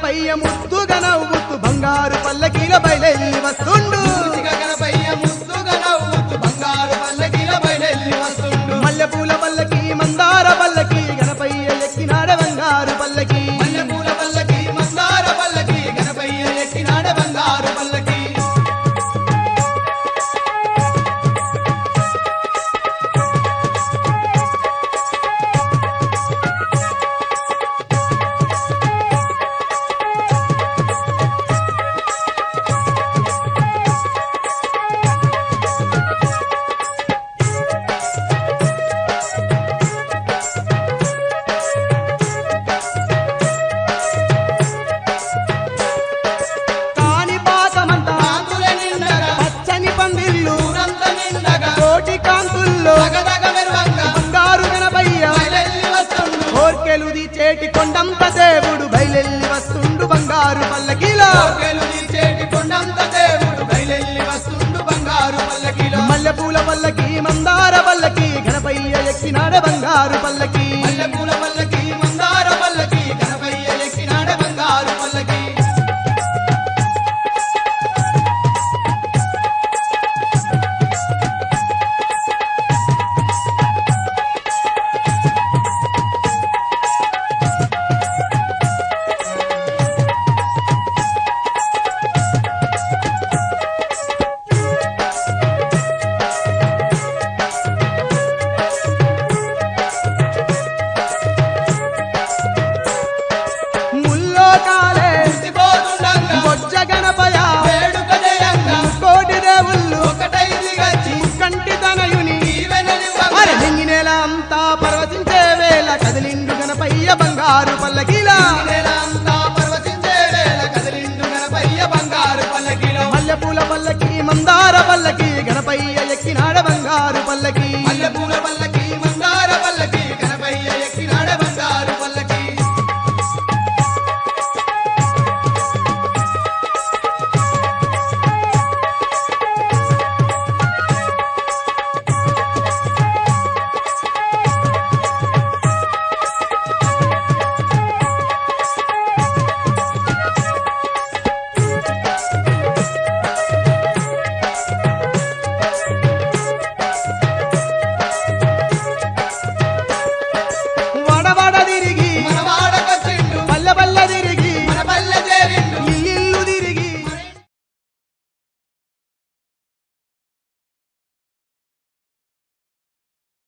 గణపయ్య ముద్దుగా నవ్వుతూ బంగారు పల్లకీల బయలెల్లి వస్తుండు గణపయ్య ముద్దుగా నవ్వుతూ బంగారు పల్లకీల బయలెల్లి వస్తుండు మల్లెపూల పల్లకి మందార పల్లకి గణపయ్య ఎక్కినాడ బంగారు పల్లకి మల్లెపూల పల్లకి మందార పల్లకి గణపయ్య ఎక్కినాడ బంగారు పల్లకి కాణిపాకమంతా కాంతుల నిండగా పచ్చని పందిళ్ళు ఊరంత నిండగా కోటి కాంతుల్లో దగదగ మెరువంగా బంగారు గణపయ్య బయలెల్లి వస్తుండు కోర్కెలుది చేటి కొండంత దేవుడు బయలెల్లి వస్తుండు బంగారు పల్లకీలో కోర్కెలుది చేటి కొండంత దేవుడు బయలెల్లి వస్తుండు బంగారు పల్లకిలో మల్లెపూల పల్లకి మందార పల్లకి గణపయ్య ఎక్కినాడ బంగారు పల్లకి మల్లెపూల పల్లకి మందార పల్లకి గణపయ్య ఎక్కినాడ బంగారు పల్లకి ముల్లోకాలే మురిసిపోతుండగా బొజ్జ గణపయ వేడుక జయంగా కోటి దేవుళ్ళు ఒకటైది గచ్చి కంటి తనయుని ఈవెనలివ్వంగా మరి నెల అంతా పర్వతించే వేళ కదిలిండు గణపయ్య బంగారు పల్లకీలా నెలంతా పర్వతించే వేళ కదిలిండు గణపయ్య బంగారు పల్లకిలో మల్లెపూల పల్లకి మందార పల్లకి గణపయ్య ఎక్కినాడ బంగారు